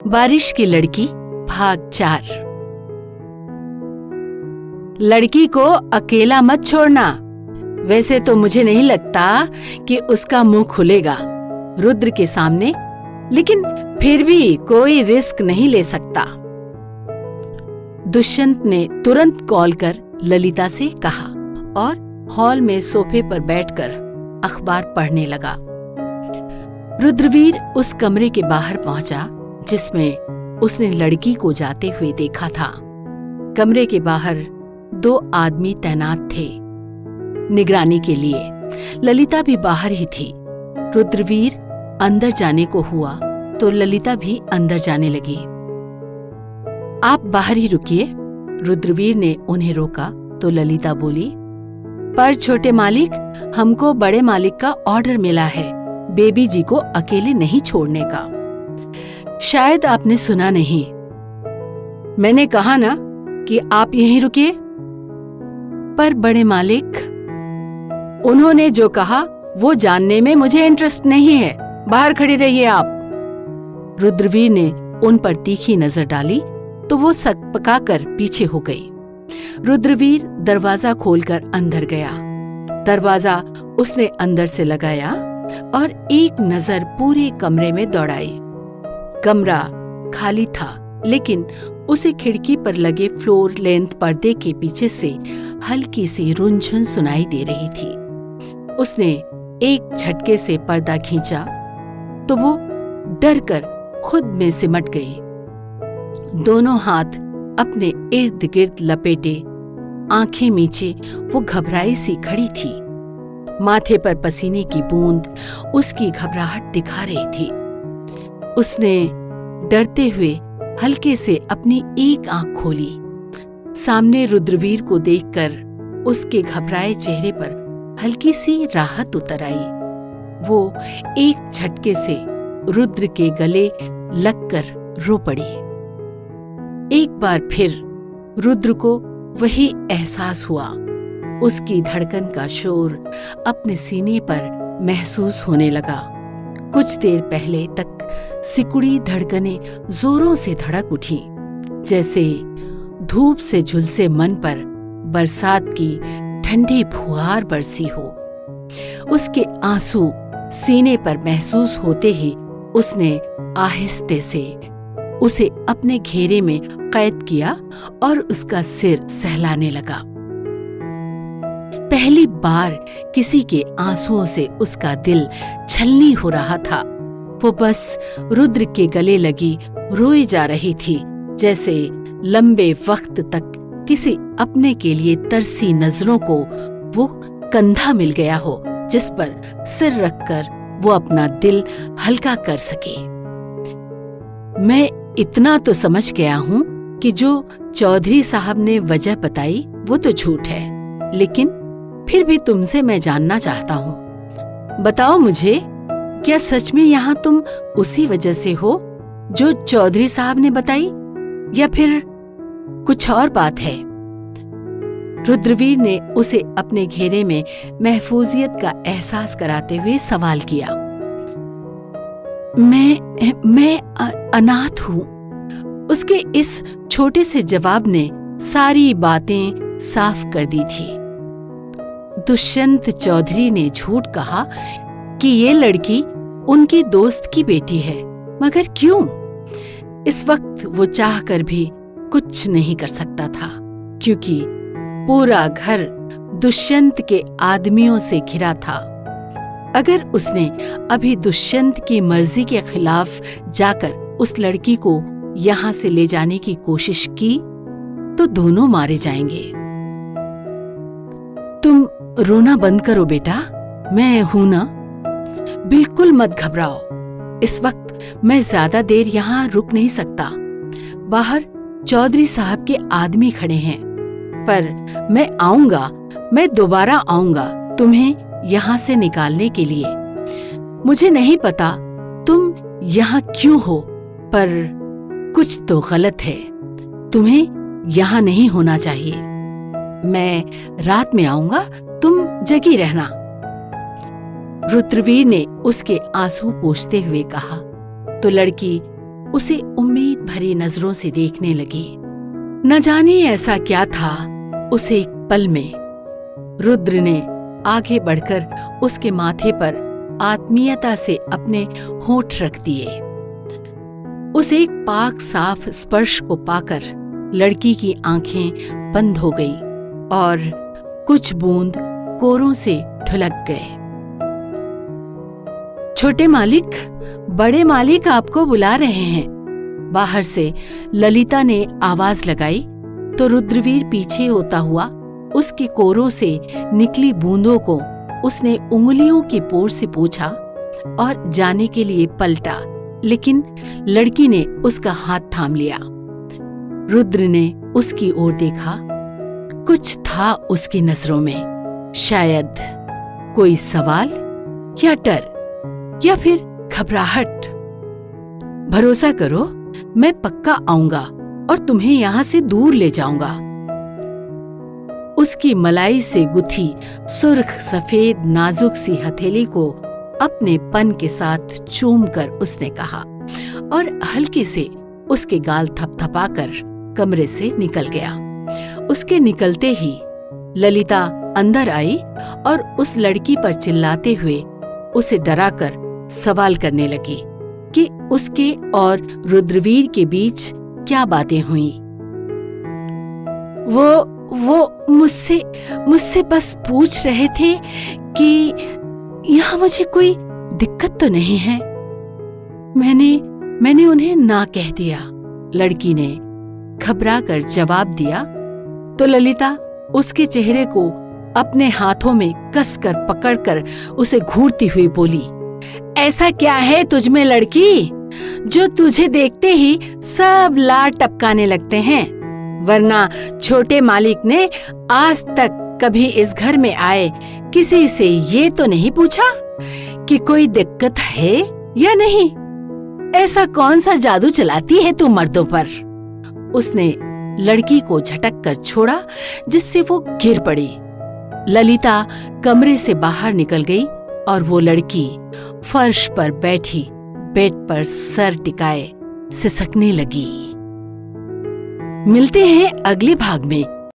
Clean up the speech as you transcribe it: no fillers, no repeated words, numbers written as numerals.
बारिश की लड़की भाग 4। लड़की को अकेला मत छोड़ना। वैसे तो मुझे नहीं लगता कि उसका मुंह खुलेगा रुद्र के सामने, लेकिन फिर भी कोई रिस्क नहीं ले सकता। दुष्यंत ने तुरंत कॉल कर ललिता से कहा और हॉल में सोफे पर बैठकर अखबार पढ़ने लगा। रुद्रवीर उस कमरे के बाहर पहुंचा जिसमें उसने लड़की को जाते हुए देखा था। कमरे के बाहर 2 आदमी तैनात थे निगरानी के लिए। ललिता भी बाहर ही थी। रुद्रवीर अंदर जाने को हुआ तो ललिता भी अंदर जाने लगी। आप बाहर ही रुकिए, रुद्रवीर ने उन्हें रोका तो ललिता बोली, पर छोटे मालिक, हमको बड़े मालिक का ऑर्डर मिला है बेबी जी को अकेले नहीं छोड़ने का। शायद आपने सुना नहीं, मैंने कहा ना कि आप यहीं रुकिए। पर बड़े मालिक, उन्होंने जो कहा वो जानने में मुझे इंटरेस्ट नहीं है, बाहर खड़े रहिए आप। रुद्रवीर ने उन पर तीखी नजर डाली तो वो सकपकाकर पीछे हो गई। रुद्रवीर दरवाजा खोलकर अंदर गया। दरवाजा उसने अंदर से लगाया और एक नजर पूरे कमरे में दौड़ाई। कमरा खाली था, लेकिन उसे खिड़की पर लगे फ्लोर लेंथ पर्दे के पीछे से हल्की सी रुनझुन सुनाई दे रही थी। उसने एक झटके से पर्दा खींचा तो वो डर कर खुद में सिमट गई। दोनों हाथ अपने इर्द गिर्द लपेटे, आंखें मीचे वो घबराई सी खड़ी थी। माथे पर पसीने की बूंद उसकी घबराहट दिखा रही थी। उसने डरते हुए हल्के से अपनी एक आंख खोली। सामने रुद्रवीर को देखकर उसके घबराए चेहरे पर हल्की सी राहत उतर आई। वो एक झटके से रुद्र के गले लगकर रो पड़ी। एक बार फिर रुद्र को वही एहसास हुआ। उसकी धड़कन का शोर अपने सीने पर महसूस होने लगा। कुछ देर पहले तक सिकुड़ी धड़कनें जोरों से धड़क उठी, जैसे धूप से झुलसे मन पर बरसात की ठंडी फुहार बरसी हो। उसके आंसू सीने पर महसूस होते ही उसने आहिस्ते से उसे अपने घेरे में कैद किया और उसका सिर सहलाने लगा। पहली बार किसी के आंसुओं से उसका दिल छलनी हो रहा था। वो बस रुद्र के गले लगी रोए जा रही थी, जैसे लंबे वक्त तक किसी अपने के लिए तरसी नजरों को वो कंधा मिल गया हो जिस पर सिर रखकर वो अपना दिल हल्का कर सके। मैं इतना तो समझ गया हूं कि जो चौधरी साहब ने वजह बताई वो तो झूठ है, लेकिन फिर भी तुमसे मैं जानना चाहता हूं। बताओ मुझे, क्या सच में यहाँ तुम उसी वजह से हो जो चौधरी साहब ने बताई, या फिर कुछ और बात है? रुद्रवीर ने उसे अपने घेरे में महफूजियत का एहसास कराते हुए सवाल किया। मैं अनाथ हूं। उसके इस छोटे से जवाब ने सारी बातें साफ कर दी थी। दुष्यंत चौधरी ने झूठ कहा कि ये लड़की उनके दोस्त की बेटी है, मगर क्यों? इस वक्त वो चाहकर भी कुछ नहीं कर सकता था, क्योंकि पूरा घर दुष्यंत के आदमियों से घिरा था। अगर उसने अभी दुष्यंत की मर्जी के खिलाफ जाकर उस लड़की को यहाँ से ले जाने की कोशिश की तो दोनों मारे जाएंगे। तुम रोना बंद करो बेटा, मैं हूं ना। बिल्कुल मत घबराओ। इस वक्त मैं ज्यादा देर यहाँ रुक नहीं सकता। बाहर चौधरी साहब के आदमी खड़े हैं, पर मैं आऊंगा, मैं दोबारा आऊंगा तुम्हें यहाँ से निकालने के लिए। मुझे नहीं पता तुम यहाँ क्यों हो, पर कुछ तो गलत है। तुम्हें यहाँ नहीं होना चाहिए। मैं रात में आऊंगा, तुम जगी रहना। रुद्रवीर ने उसके आंसू पोंछते हुए कहा तो लड़की उसे उम्मीद भरी नजरों से देखने लगी। न जाने ऐसा क्या था उसे एक पल में। रुद्र ने आगे बढ़कर उसके माथे पर आत्मीयता से अपने होंठ रख दिए। उस एक पाक साफ स्पर्श को पाकर लड़की की आंखें बंद हो गई और कुछ बूंद कोरों से ढुलक गए। छोटे मालिक, बड़े मालिक आपको बुला रहे हैं। बाहर से ललिता ने आवाज लगाई तो रुद्रवीर पीछे होता हुआ उसके कोरों से निकली बूंदों को उसने उंगलियों की पोर से पूछा और जाने के लिए पलटा, लेकिन लड़की ने उसका हाथ थाम लिया। रुद्र ने उसकी ओर देखा। कुछ था उसकी नजरों में, शायद कोई सवाल या डर या फिर घबराहट। भरोसा करो, मैं पक्का आऊंगा और तुम्हें यहां से दूर ले जाऊंगा। उसकी मलाई से गुथी सुर्ख सफेद नाजुक सी हथेली को अपने पन के साथ चूमकर उसने कहा और हल्के से उसके गाल थपथपाकर कमरे से निकल गया। उसके निकलते ही ललिता अंदर आई और उस लड़की पर चिल्लाते हुए उसे डराकर सवाल करने लगी कि उसके और रुद्रवीर के बीच क्या बातें हुईं। वो मुझसे बस पूछ रहे थे कि यहाँ मुझे कोई दिक्कत तो नहीं है। मैंने उन्हें ना कह दिया, लड़की ने घबराकर जवाब दिया तो ललिता उसके चेहरे को अपने हाथों में कसकर पकड़कर उसे घूरती हुई बोली, ऐसा क्या है तुझमें लड़की, जो तुझे देखते ही सब लार टपकाने लगते हैं? वरना छोटे मालिक ने आज तक कभी इस घर में आए किसी से ये तो नहीं पूछा कि कोई दिक्कत है या नहीं? ऐसा कौन सा जादू चलाती है तू मर्दों पर? उसने लड़की को झटक कर छोड़ा जिससे वो गिर पड़ी। ललिता कमरे से बाहर निकल गई और वो लड़की फर्श पर बैठी बेड पर सर टिकाए सिसकने लगी। मिलते हैं अगले भाग में।